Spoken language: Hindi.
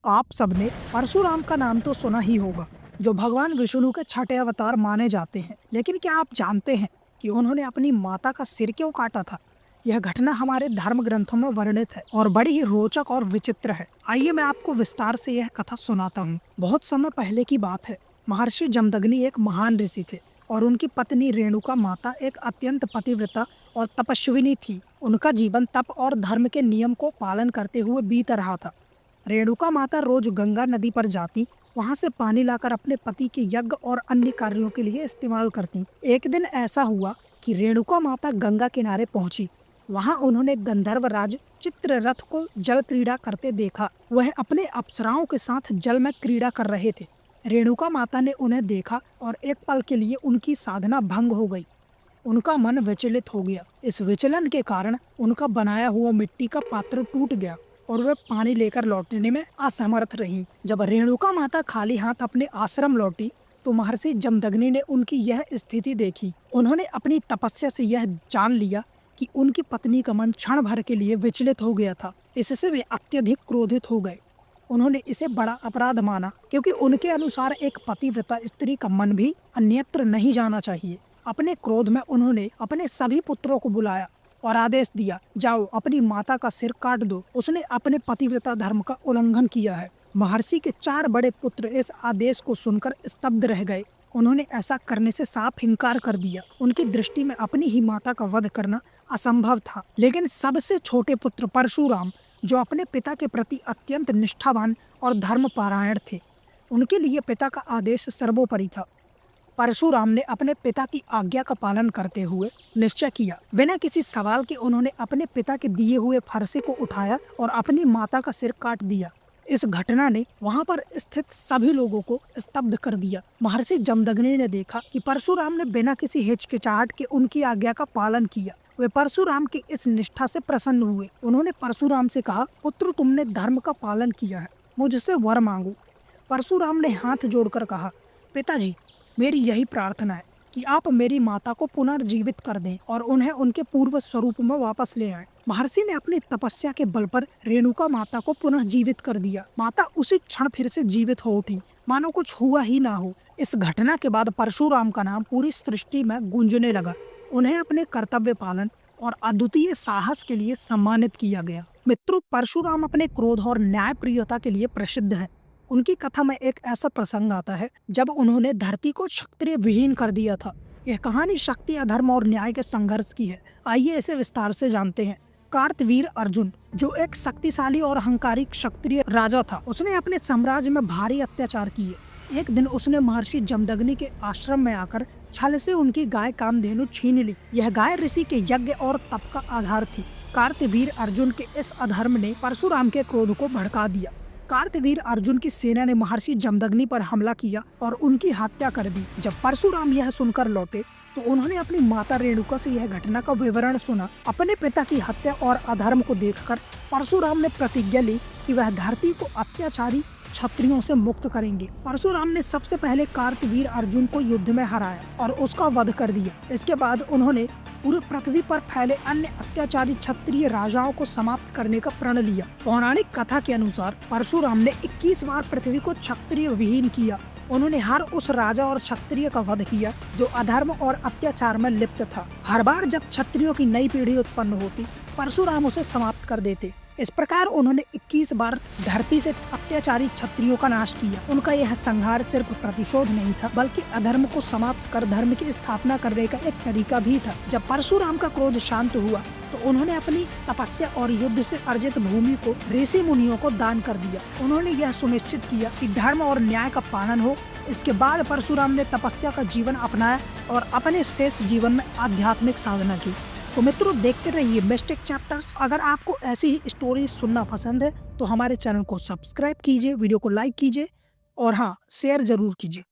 आप सबने परशुराम का नाम तो सुना ही होगा, जो भगवान विष्णु के छठे अवतार माने जाते हैं। लेकिन क्या आप जानते हैं कि उन्होंने अपनी माता का सिर क्यों काटा था? यह घटना हमारे धर्म ग्रंथों में वर्णित है और बड़ी ही रोचक और विचित्र है। आइए मैं आपको विस्तार से यह कथा सुनाता हूँ। बहुत समय पहले की बात है। महर्षि जमदग्नि एक महान ऋषि थे और उनकी पत्नी रेणुका माता एक अत्यंत पतिव्रता और तपस्विनी थी। उनका जीवन तप और धर्म के नियम को पालन करते हुए बीत रहा था। रेणुका माता रोज गंगा नदी पर जाती, वहां से पानी लाकर अपने पति के यज्ञ और अन्य कार्यों के लिए इस्तेमाल करती। एक दिन ऐसा हुआ कि रेणुका माता गंगा किनारे पहुंची। वहां उन्होंने गंधर्व राज चित्ररथ को जल क्रीड़ा करते देखा। वह अपने अप्सराओं के साथ जल में क्रीड़ा कर रहे थे। रेणुका माता ने उन्हें देखा और एक पल के लिए उनकी साधना भंग हो गई। उनका मन विचलित हो गया। इस विचलन के कारण उनका बनाया हुआ मिट्टी का पात्र टूट गया और वे पानी लेकर लौटने में असमर्थ रहीं। जब रेणुका माता खाली हाथ अपने आश्रम लौटी तो महर्षि जमदग्नि ने उनकी यह स्थिति देखी। उन्होंने अपनी तपस्या से यह जान लिया कि उनकी पत्नी का मन क्षण भर के लिए विचलित हो गया था। इससे वे अत्यधिक क्रोधित हो गए। उन्होंने इसे बड़ा अपराध माना, क्योंकि उनके अनुसार एक पतिव्रता स्त्री का मन भी अन्यत्र नहीं जाना चाहिए। अपने क्रोध में उन्होंने अपने सभी पुत्रों को बुलाया और आदेश दिया, जाओ अपनी माता का सिर काट दो। उसने अपने पतिव्रता धर्म का उल्लंघन किया है। महर्षि के 4 बड़े पुत्र इस आदेश को सुनकर स्तब्ध रह गए। उन्होंने ऐसा करने से साफ इनकार कर दिया। उनकी दृष्टि में अपनी ही माता का वध करना असंभव था। लेकिन सबसे छोटे पुत्र परशुराम, जो अपने पिता के प्रति अत्यंत निष्ठावान और धर्मपरायण थे, उनके लिए पिता का आदेश सर्वोपरि था। परशुराम ने अपने पिता की आज्ञा का पालन करते हुए निश्चय किया। बिना किसी सवाल के उन्होंने अपने पिता के दिए हुए फरसे को उठाया और अपनी माता का सिर काट दिया। इस घटना ने वहां पर स्थित सभी लोगों को स्तब्ध कर दिया। महर्षि जमदग्नि ने देखा कि परशुराम ने बिना किसी हिचकिचाहट के उनकी आज्ञा का पालन किया। वे परशुराम की इस निष्ठा से प्रसन्न हुए। उन्होंने परशुराम से कहा, पुत्र, तुमने धर्म का पालन किया है, मुझसे वर मांगो। परशुराम ने हाथ जोड़कर कहा, पिताजी, मेरी यही प्रार्थना है कि आप मेरी माता को पुनर्जीवित कर दें और उन्हें उनके पूर्व स्वरूप में वापस ले आएं। महर्षि ने अपनी तपस्या के बल पर रेणुका माता को पुनः जीवित कर दिया। माता उसी क्षण फिर से जीवित हो उठी, मानो कुछ हुआ ही ना हो। इस घटना के बाद परशुराम का नाम पूरी सृष्टि में गूंजने लगा। उन्हें अपने कर्तव्य पालन और अद्वितीय साहस के लिए सम्मानित किया गया। मित्रों, परशुराम अपने क्रोध और न्यायप्रियता के लिए प्रसिद्ध है। उनकी कथा में एक ऐसा प्रसंग आता है जब उन्होंने धरती को क्षत्रिय विहीन कर दिया था। यह कहानी शक्ति, अधर्म और न्याय के संघर्ष की है। आइए इसे विस्तार से जानते हैं। कार्तवीर अर्जुन, जो एक शक्तिशाली और अहंकारी क्षत्रिय राजा था, उसने अपने साम्राज्य में भारी अत्याचार किए। एक दिन उसने महर्षि जमदग्नि के आश्रम में आकर छल से उनकी गाय कामधेनु छीन ली। यह गाय ऋषि के यज्ञ और तप का आधार थी। कार्तवीर अर्जुन के इस अधर्म ने परशुराम के क्रोध को भड़का दिया। कार्तवीर अर्जुन की सेना ने महर्षि जमदग्नि पर हमला किया और उनकी हत्या कर दी। जब परशुराम यह सुनकर लौटे तो उन्होंने अपनी माता रेणुका से यह घटना का विवरण सुना। अपने पिता की हत्या और अधर्म को देखकर परशुराम ने प्रतिज्ञा ली कि वह धरती को अत्याचारी क्षत्रियों से मुक्त करेंगे। परशुराम ने सबसे पहले कार्तवीर अर्जुन को युद्ध में हराया और उसका वध कर दिया। इसके बाद उन्होंने पूरी पृथ्वी पर फैले अन्य अत्याचारी क्षत्रिय राजाओं को समाप्त करने का प्रण लिया। पौराणिक कथा के अनुसार परशुराम ने 21 बार पृथ्वी को क्षत्रिय विहीन किया। उन्होंने हर उस राजा और क्षत्रिय का वध किया जो अधर्म और अत्याचार में लिप्त था। हर बार जब क्षत्रियों की नई पीढ़ी उत्पन्न होती, परशुराम उसे समाप्त कर देते। इस प्रकार उन्होंने 21 बार धरती से अत्याचारी क्षत्रियों का नाश किया। उनका यह संहार सिर्फ प्रतिशोध नहीं था, बल्कि अधर्म को समाप्त कर धर्म की स्थापना करने का एक तरीका भी था। जब परशुराम का क्रोध शांत हुआ तो उन्होंने अपनी तपस्या और युद्ध से अर्जित भूमि को ऋषि मुनियों को दान कर दिया। उन्होंने यह सुनिश्चित किया कि धर्म और न्याय का पालन हो। इसके बाद परशुराम ने तपस्या का जीवन अपनाया और अपने शेष जीवन में आध्यात्मिक साधना की। तो मित्रों, देखते रहिए मिस्टिक चैप्टर्स। अगर आपको ऐसी ही स्टोरीज सुनना पसंद है तो हमारे चैनल को सब्सक्राइब कीजिए, वीडियो को लाइक कीजिए और हाँ, शेयर जरूर कीजिए।